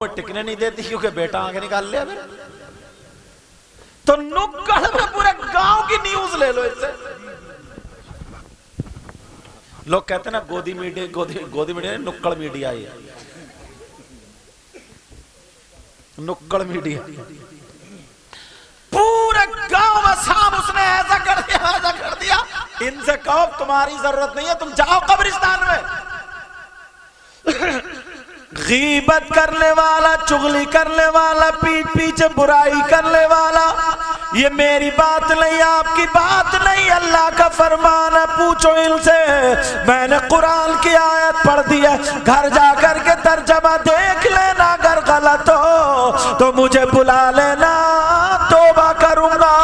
وہ ٹکنے نہیں دیتی کیونکہ بیٹا آگے نکال لیا پھر تو نکڑ میں پورے گاؤں کی نیوز لے لو اس سے. لوگ کہتے ہیں نا گودی میڈیا نکڑ میڈیا ہی ہے. نکڑ میڈیا پورے گاؤں میں صاحب اس نے ایسا کر دیا. ان سے کہو تمہاری ضرورت نہیں ہے, تم جاؤ قبرستان میں. غیبت کرنے والا, چغلی کرنے والا, پیٹھ پیچھے برائی کرنے والا, یہ میری بات نہیں, آپ کی بات نہیں, اللہ کا فرمان ہے. پوچھو ان سے, میں نے قرآن کی آیت پڑھ دی ہے, گھر جا کر کے ترجمہ دیکھ لینا, اگر غلط ہو تو مجھے بلا لینا, توبہ کروں گا,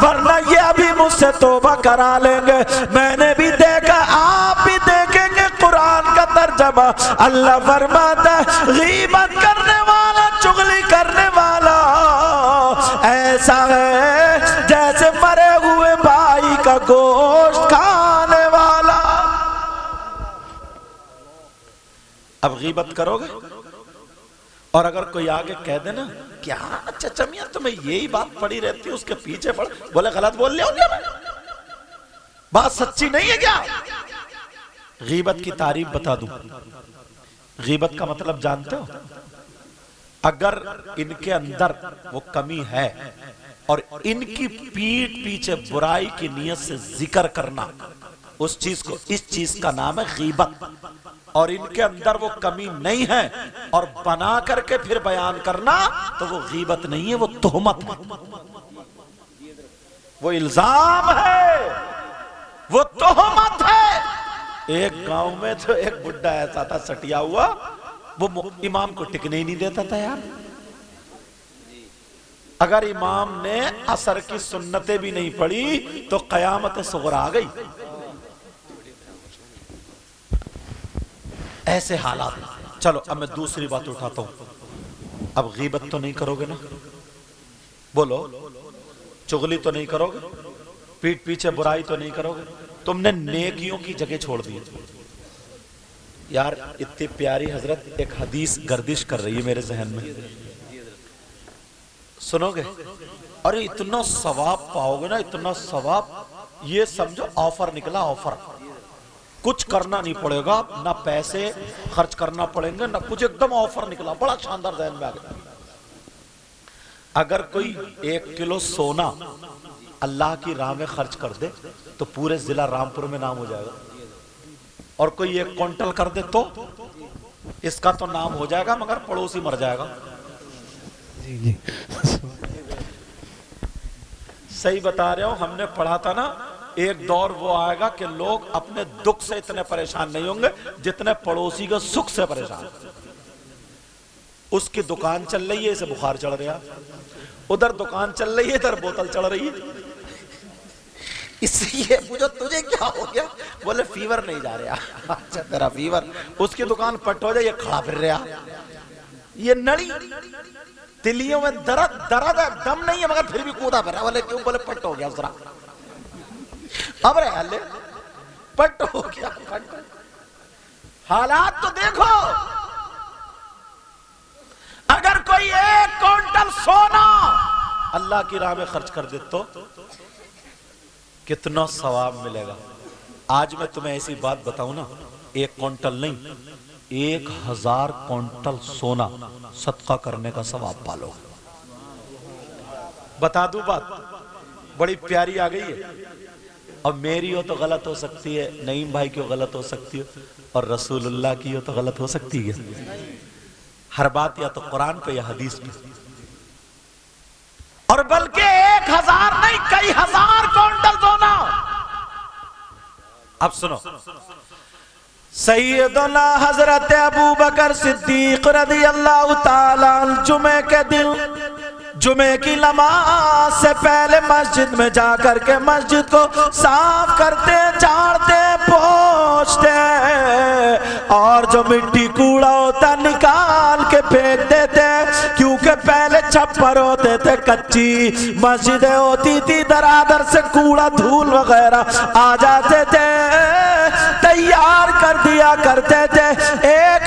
ورنہ یہ ابھی مجھ سے توبہ کرا لیں گے. میں نے بھی دیکھا, آپ بھی دیکھیں گے قرآن کا ترجمہ. اللہ فرماتا ہے غیبت کرنے والا, چغلی کرنے والا ایسا ہے جیسے مرے ہوئے بھائی کا گوشت کھانے والا. اب غیبت کرو گے اور اگر کوئی آگے کہہ دے نا کیا اچھا میاں تمہیں یہی بات پڑی رہتی ہے, اس کے پیچھے پڑ, بولے غلط بول لیا ہوں گیا میں, بات سچی نہیں ہے کیا؟ غیبت کی تعریف بتا دوں. غیبت کا مطلب جانتے ہو؟ اگر ان کے اندر وہ کمی ہے اور ان کی پیٹھ پیچھے برائی کی نیت سے ذکر کرنا اس چیز کو, اس چیز کا نام ہے غیبت. اور ان کے اندر وہ کمی نہیں ہے اور بنا کر کے پھر بیان کرنا تو وہ غیبت نہیں ہے, وہ تہمت ہے, وہ الزام ہے, وہ تہمت ہے. ایک گاؤں میں تو ایک بڈھا ایسا تھا سٹیا ہوا, وہ امام کو ٹکنے ہی نہیں دیتا تھا یار. اگر امام نے عصر کی سنتیں بھی نہیں پڑھی تو قیامت صغری آ گئی. ایسے حالات. چلو اب میں دوسری بات اٹھاتا ہوں. اب غیبت تو نہیں کرو گے نا, بولو, چغلی تو نہیں کرو گے, پیٹھ پیچھے برائی تو نہیں کرو گے, تم نے نیکیوں کی جگہ چھوڑ دی. یار اتنی پیاری حضرت ایک حدیث گردش کر رہی ہے میرے ذہن میں, سنو گے اور اتنا ثواب پاؤ گے نا, اتنا ثواب, یہ سمجھو آفر نکلا, آفر. کچھ کرنا نہیں پڑے گا, نہ پیسے خرچ کرنا پڑیں گے, نہ کچھ, ایک دم آفر نکلا, بڑا شاندار ذہن میں آ گیا. اگر کوئی 1 کلو سونا اللہ کی راہ میں خرچ کر دے تو پورے ضلع رامپور میں نام ہو جائے گا, اور کوئی 1 کوئنٹل کر دے تو اس کا تو نام ہو جائے گا مگر پڑوسی مر جائے گا. صحیح بتا رہے ہو, ہم نے پڑھا تھا نا, ایک دور وہ آئے گا کہ لوگ اپنے دکھ سے اتنے پریشان نہیں ہوں گے جتنے پڑوسی کے سکھ سے پریشان. اس کی دکان چل رہی ہے, اسے بخار چڑھ رہا, ادھر دکان چل رہی ہے, ادھر بوتل چڑھ رہی ہے, اس لیے پوچھو تجھے کیا ہو گیا, بولے فیور نہیں جا رہا. اچھا تیرا فیور, اس کی دکان پٹ ہو جائے, یہ کھڑا پھر رہا, یہ نڑی تلیوں میں درد ہے, دم نہیں ہے مگر پھر بھی کودا پھر رہا. بولے کیوں, بولے پٹ ہو گیا ذرا, اب رہے حلے, پٹ ہو گیا. حالات تو دیکھو. اگر کوئی 1 کوئنٹل سونا اللہ کی راہ میں خرچ کر دے تو کتنا ثواب ملے گا. آج میں تمہیں ایسی بات بتاؤں نا, 1 کوئنٹل نہیں, 1000 کوئنٹل سونا صدقہ کرنے کا ثواب پالو. بتا دوں بات بڑی پیاری آ گئی ہے. اب میری ہو تو غلط ہو سکتی ہے, نعیم بھائی کی غلط ہو سکتی ہے, اور رسول اللہ کی ہو تو غلط ہو سکتی ہے. ہر بات یا تو قرآن پہ یا حدیث پہ, اور بلکہ 1000 نہیں, کئی ہزار کوئنٹل سونا. اب سنو, سیدنا حضرت ابو بکر صدیق رضی اللہ تعالیٰ عنہ جمعے کے دن, جمعے کی نماز سے پہلے مسجد میں جا کر کے مسجد کو صاف کرتے, جھاڑتے, پوچھتے, اور جو مٹی کوڑا ہوتا نکال کے پھینک دیتے, کیونکہ پہلے چھپر ہوتے تھے, کچی مسجدیں ہوتی تھی, درادر سے کوڑا دھول وغیرہ آ جاتے تھے, تیار کر دیا کرتے تھے. ایک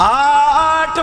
8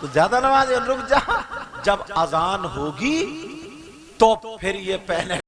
تو زیادہ نماز رک جا، جب اذان ہوگی تو پھر یہ پہنے